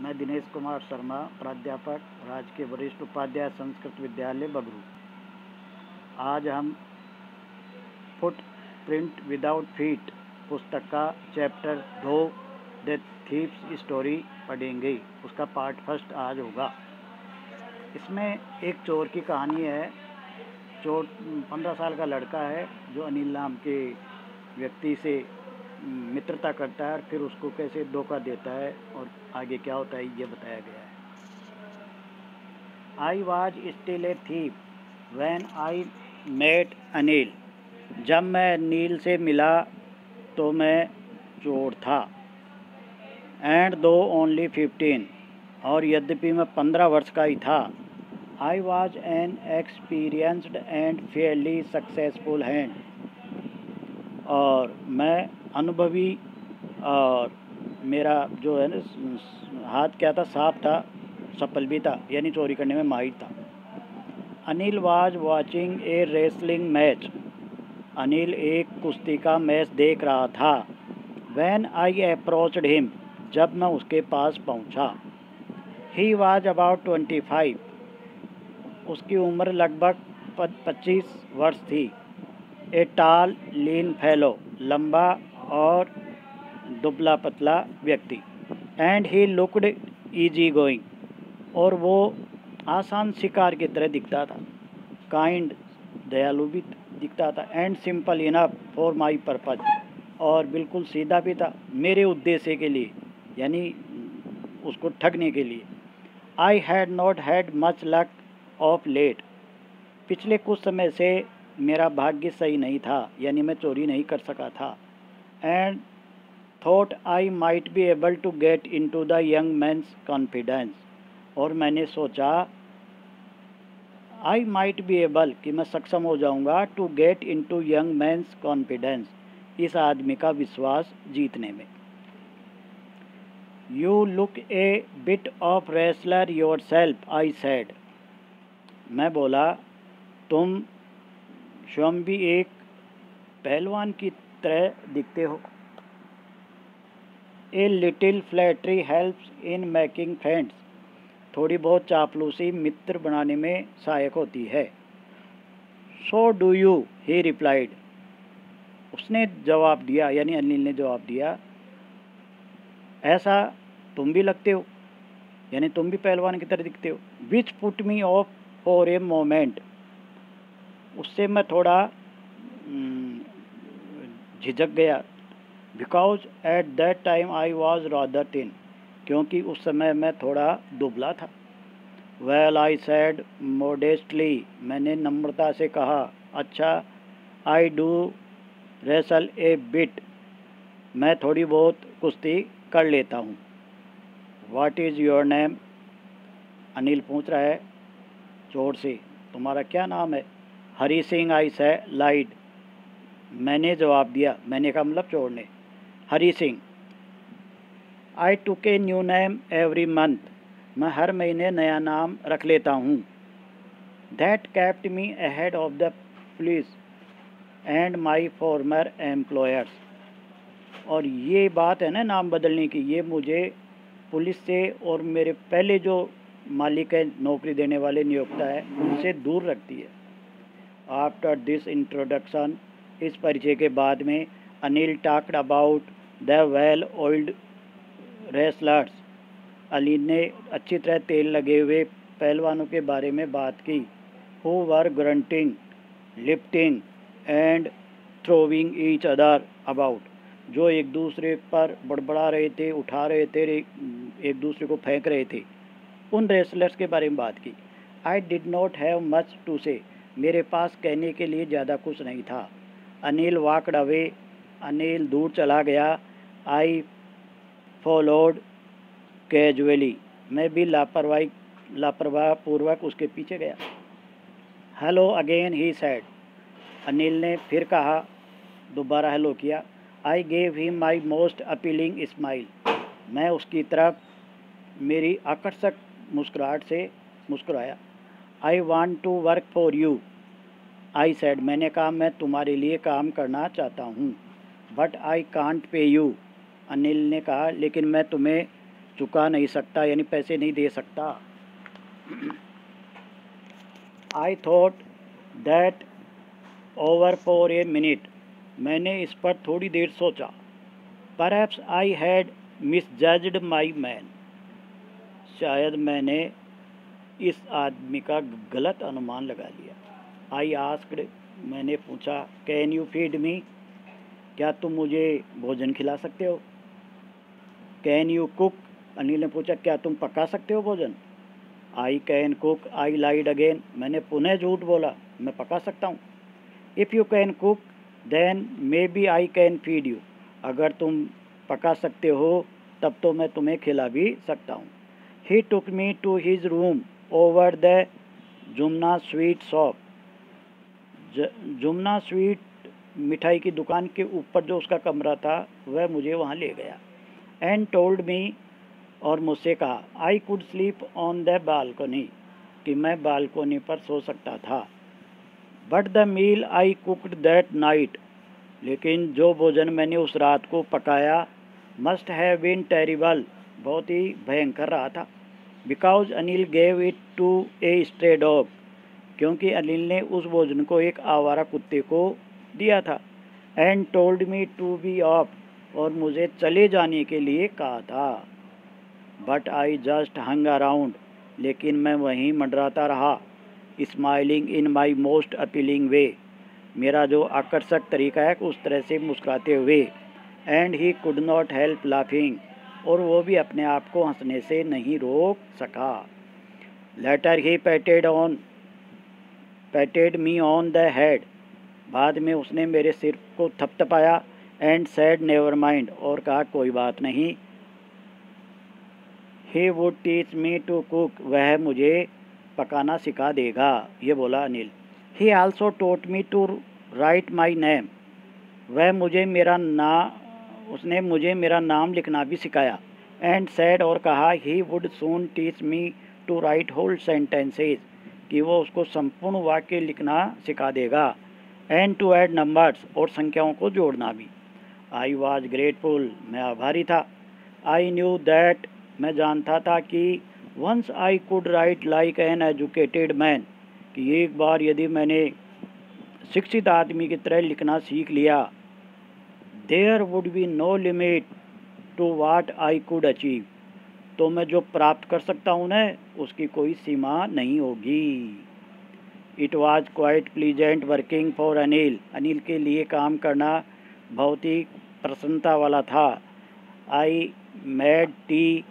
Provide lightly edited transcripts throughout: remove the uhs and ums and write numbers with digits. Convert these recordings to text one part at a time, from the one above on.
मैं दिनेश कुमार शर्मा, प्राध्यापक, राजकीय वरिष्ठ उपाध्याय, संस्कृत विद्यालय बगरू। आज हम फुट प्रिंट विदाउट फीट पुस्तक का चैप्टर 2 द थीव्स स्टोरी पढ़ेंगे। उसका पार्ट फर्स्ट आज होगा। इसमें एक चोर की कहानी है। चोर 15 साल का लड़का है जो अनिल नाम के व्यक्ति से मित्रता करता है और फिर उसको कैसे धोखा देता है और आगे क्या होता है ये बताया गया है। I was still a thief when I met Anil. जब मैं अनिल से मिला तो मैं चोर था। एंड दो ओनली 15, और यद्यपि मैं 15 वर्ष का ही था। I was an experienced and Fairlie successful hand, और मैं अनुभवी और मेरा जो है ना हाथ क्या था, साफ था, सफल भी था, यानी चोरी करने में माहिर था। Anil was watching A wrestling match. Anil एक कुश्ती का मैच देख रहा था। व्हेन आई अप्रोच्ड हिम, जब मैं उसके पास पहुंचा। ही वाज अबाउट 25, उसकी उम्र लगभग 25 वर्ष थी। ए टाल लीन फेलो, लंबा और दुबला पतला व्यक्ति। And he looked easy going, और वो आसान शिकार की तरह दिखता था। काइंड, दयालु भी दिखता था। And simple enough for my purpose, और बिल्कुल सीधा भी था मेरे उद्देश्य के लिए, यानी उसको ठगने के लिए। I had not had much luck of late, पिछले कुछ समय से मेरा भाग्य सही नहीं था, यानी मैं चोरी नहीं कर सका था। And thought I might be able to get into the young man's confidence, और मैंने सोचा आई माइट बी एबल कि मैं सक्षम हो जाऊंगा to get into young man's confidence, इस आदमी का विश्वास जीतने में। You look a bit of wrestler yourself, I said, मैं बोला तुम स्वयं भी एक पहलवान की तरह दिखते हो। A little flattery helps in making friends, थोड़ी बहुत चापलूसी मित्र बनाने में सहायक होती है। So do you, he replied, उसने जवाब दिया, यानी अनिल ने जवाब दिया, ऐसा तुम भी लगते हो, यानी तुम भी पहलवान की तरह दिखते हो। Which put me of for a moment, उससे मैं थोड़ा झिझक गया। Because at that time I was rather thin, क्योंकि उस समय मैं थोड़ा दुबला था। वेल, आई सैड मोडेस्टली, मैंने नम्रता से कहा, अच्छा, I do wrestle A bit, मैं थोड़ी बहुत कुश्ती कर लेता हूँ। What is your name, Anil पूछ रहा है चोर से, तुम्हारा क्या नाम है। हरी सिंह, आई से लाइड, मैंने जवाब दिया, मैंने कहा मतलब चोर ने। Hari Singh. I took a new name every month, मैं हर महीने नया नाम रख लेता हूँ। That kept me ahead of the police and my former employers, और ये बात है ना नाम बदलने की, ये मुझे पुलिस से और मेरे पहले जो मालिक है, नौकरी देने वाले नियोक्ता है, उनसे दूर रखती है। आफ्टर दिस इंट्रोडक्शन, इस परिचय के बाद में, Anil talked about the well old wrestlers, Anil ने अच्छी तरह तेल लगे हुए पहलवानों के बारे में बात की। Who were grunting, lifting and throwing each other about, जो एक दूसरे पर बड़बड़ा रहे थे, उठा रहे थे, एक दूसरे को फेंक रहे थे। उन रेसलर्स के बारे में बात की। I did not have much to say, मेरे पास कहने के लिए ज़्यादा कुछ नहीं था। अनिल वॉकड अवे, अनिल दूर चला गया। आई फॉलोड कैजुअली, मैं भी लापरवाह पूर्वक उसके पीछे गया। Hello again, he said, Anil ने फिर कहा, दोबारा हेलो किया। I gave him my most appealing smile, मैं उसकी तरफ मेरी आकर्षक मुस्कुराहट से मुस्कुराया। I want to work for you, I said, मैंने कहा मैं तुम्हारे लिए काम करना चाहता हूँ। But I can't pay you, Anil ने कहा, लेकिन मैं तुम्हें चुका नहीं सकता, यानी पैसे नहीं दे सकता। I thought that over for a minute, मैंने इस पर थोड़ी देर सोचा। Perhaps I had misjudged my man, शायद मैंने इस आदमी का गलत अनुमान लगा लिया। आई आस्क्ड, मैंने पूछा, कैन यू फीड मी, क्या तुम मुझे भोजन खिला सकते हो। कैन यू कुक, अनिल ने पूछा, क्या तुम पका सकते हो भोजन। I can cook, I lied again, मैंने पुनः झूठ बोला, मैं पका सकता हूँ। If you can cook then maybe I can feed you, अगर तुम पका सकते हो तब तो मैं तुम्हें खिला भी सकता हूँ। He took me to his room over the Jumna sweet shop, Jumna sweet मिठाई की दुकान के ऊपर जो उसका कमरा था वह मुझे वहाँ ले गया। एंड टोल्ड मी, और मुझसे कहा, I could sleep on the balcony, कि मैं बालकोनी पर सो सकता था। But the meal I cooked that night, लेकिन जो भोजन मैंने उस रात को पकाया मस्ट हैव बीन टेरिबल, बहुत ही भयंकर रहा था। Because Anil gave it to a stray dog, क्योंकि अनिल ने उस भोजन को एक आवारा कुत्ते को दिया था। And told me to be off, और मुझे चले जाने के लिए कहा था। But I just hung around, लेकिन मैं वहीं मंडराता रहा। Smiling in my most appealing way, मेरा जो आकर्षक तरीका है उस तरह से मुस्कुराते हुए। And he could not help laughing, और वो भी अपने आप को हंसने से नहीं रोक सका। Later he patted me on the head, बाद में उसने मेरे सिर को थपथपाया। एंड सैड नेवर माइंड, और कहा कोई बात नहीं। He would teach me to cook, वह मुझे पकाना सिखा देगा, ये बोला Anil. He also taught me to write my name, वह मुझे उसने मुझे मेरा नाम लिखना भी सिखाया। एंड सैड, और कहा, he would soon teach me to write whole sentences, कि वो उसको संपूर्ण वाक्य लिखना सिखा देगा। एंड टू ऐड नंबर्स, और संख्याओं को जोड़ना भी। आई वॉज ग्रेटफुल, मैं आभारी था। आई न्यू दैट, मैं जानता था कि once I could write like an educated man, कि एक बार यदि मैंने शिक्षित आदमी की तरह लिखना सीख लिया, there would be no limit to what I could achieve, तो मैं जो प्राप्त कर सकता हूँ न उसकी कोई सीमा नहीं होगी। It was quite pleasant working for Anil, Anil के लिए काम करना बहुत ही प्रसन्नता वाला था। I made tea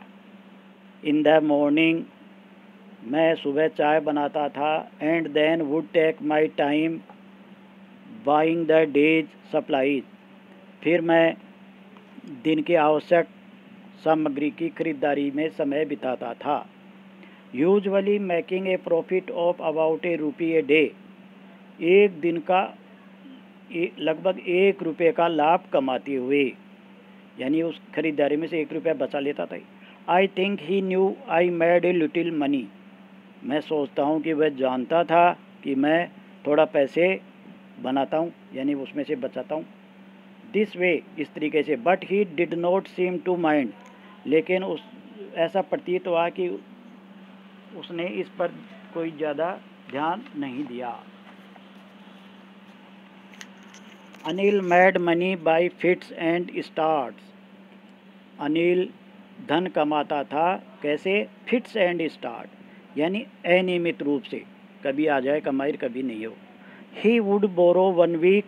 in the morning, मैं सुबह चाय बनाता था। And then would take my time buying the day's supplies, फिर मैं दिन की आवश्यक सामग्री की खरीदारी में समय बिताता था। Usually making a profit of about ₹1 a day, एक दिन का लगभग ₹1 का लाभ कमाते हुए, यानी उस खरीदारी में से ₹1 बचा लेता था। I think he new I made a little money, मैं सोचता हूँ कि वह जानता था कि मैं थोड़ा पैसे बनाता हूँ, यानी उसमें से बचाता हूँ। दिस वे, इस तरीके से। But he did not seem to mind, लेकिन ऐसा प्रतीत हुआ कि उसने इस पर कोई ज़्यादा ध्यान नहीं दिया। Anil made money by fits and starts, Anil धन कमाता था कैसे, फिट्स एंड स्टार्ट, यानी अनियमित रूप से, कभी आ जाए कमाई कभी नहीं हो। ही वुड बोरो 1 वीक,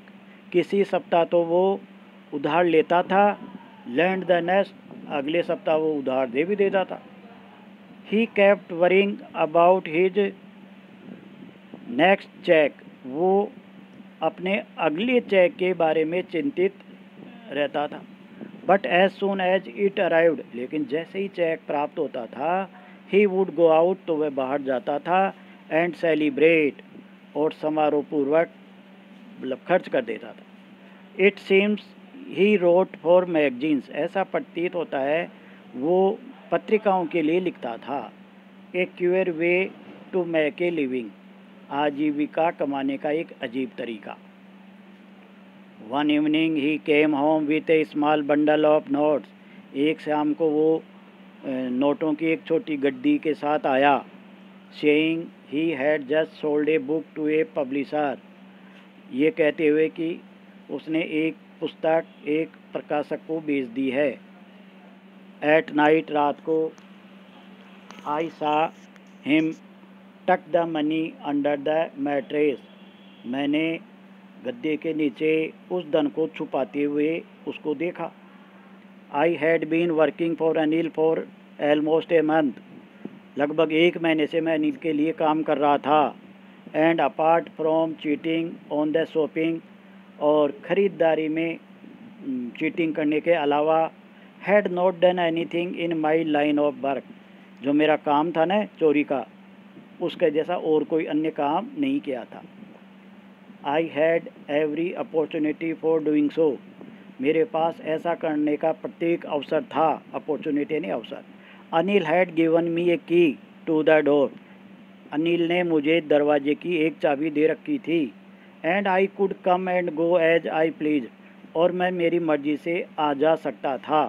किसी सप्ताह तो वो उधार लेता था। लैंड द नेक्स्ट, अगले सप्ताह वो उधार दे भी देता था। He kept worrying about his next cheque, वो अपने अगले चेक के बारे में चिंतित रहता था। But as soon as it arrived, लेकिन जैसे ही चेक प्राप्त होता था, ही वुड गो आउट, तो वह बाहर जाता था। एंड सेलिब्रेट, और समारोह पूर्वक मतलब खर्च कर देता था। It seems he wrote for magazines, ऐसा प्रतीत होता है वो पत्रिकाओं के लिए लिखता था। A queer way to make a living, आजीविका कमाने का एक अजीब तरीका। One evening he came home with a small bundle of notes, एक शाम को वो नोटों की एक छोटी गड्डी के साथ आया, saying he had just sold a book to a publisher, ये कहते हुए कि उसने एक पुस्तक एक प्रकाशक को बेच दी है। एट नाइट, रात को, आई सा हिम टक the money under the mattress, मैंने गद्दे के नीचे उस धन को छुपाते हुए उसको देखा। I had been working for Anil for almost a month, लगभग 1 महीने से मैं अनिल के लिए काम कर रहा था। And apart from cheating on the shopping, और ख़रीदारी में चीटिंग करने के अलावा, had not done anything in my line of work, जो मेरा काम था ना चोरी का, उसके जैसा और कोई अन्य काम नहीं किया था। I had every opportunity for doing so, मेरे पास ऐसा करने का प्रत्येक अवसर था, अपॉर्चुनिटी नहीं अवसर। अनिल हैड गिवन मी ए की टू द डोर, अनिल ने मुझे दरवाजे की एक चाबी दे रखी थी। And I could come and go as I please, और मैं मेरी मर्जी से आ जा सकता था।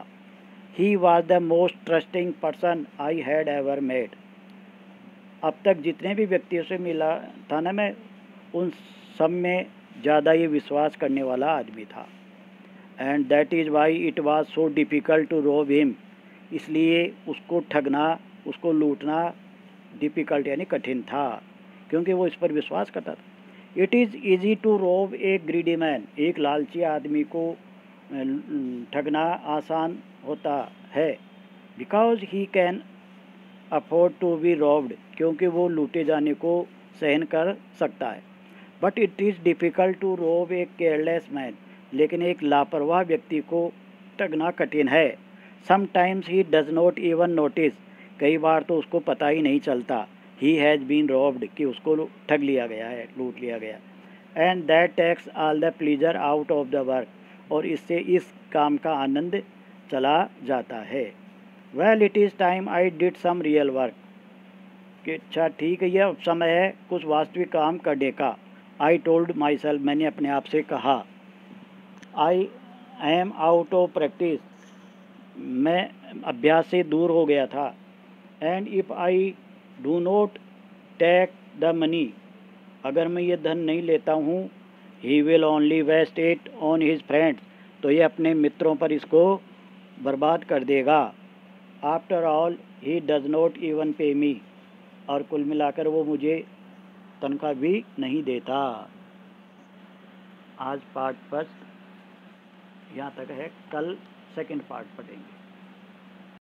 He was the most trusting person I had ever met, अब तक जितने भी व्यक्तियों से मिला था ना मैं, उन सब में ज़्यादा ये विश्वास करने वाला आदमी था। And that is why it was so difficult to rob him, इसलिए उसको ठगना, उसको लूटना डिफ़िकल्ट यानी कठिन था, क्योंकि वो इस पर विश्वास करता था। It is easy to rob A greedy man, एक लालची आदमी को ठगना आसान होता है। Because he can afford to be robbed, क्योंकि वो लूटे जाने को सहन कर सकता है। But it is difficult to rob a careless man, लेकिन एक लापरवाह व्यक्ति को ठगना कठिन है। Sometimes he does not even notice, कई बार तो उसको पता ही नहीं चलता, ही हैज़ बीन रोब्ड, कि उसको ठग लिया गया है, लूट लिया गया। And that takes all the pleasure out of the work, और इससे इस काम का आनंद चला जाता है। Well it is time I did some real work, कि अच्छा ठीक है, यह अब समय है कुछ वास्तविक काम करने का। आई टोल्ड माई सेल्फ, मैंने अपने आप से कहा। I am out of practice, मैं अभ्यास से दूर हो गया था। And if I do not take the money, अगर मैं ये धन नहीं लेता हूँ, he will only waste it on his friends, तो ये अपने मित्रों पर इसको बर्बाद कर देगा। After all he does not even pay me, और कुल मिलाकर वो मुझे तनख्वाह भी नहीं देता। आज पार्ट फर्स्ट यहाँ तक है, कल सेकंड पार्ट पढ़ेंगे।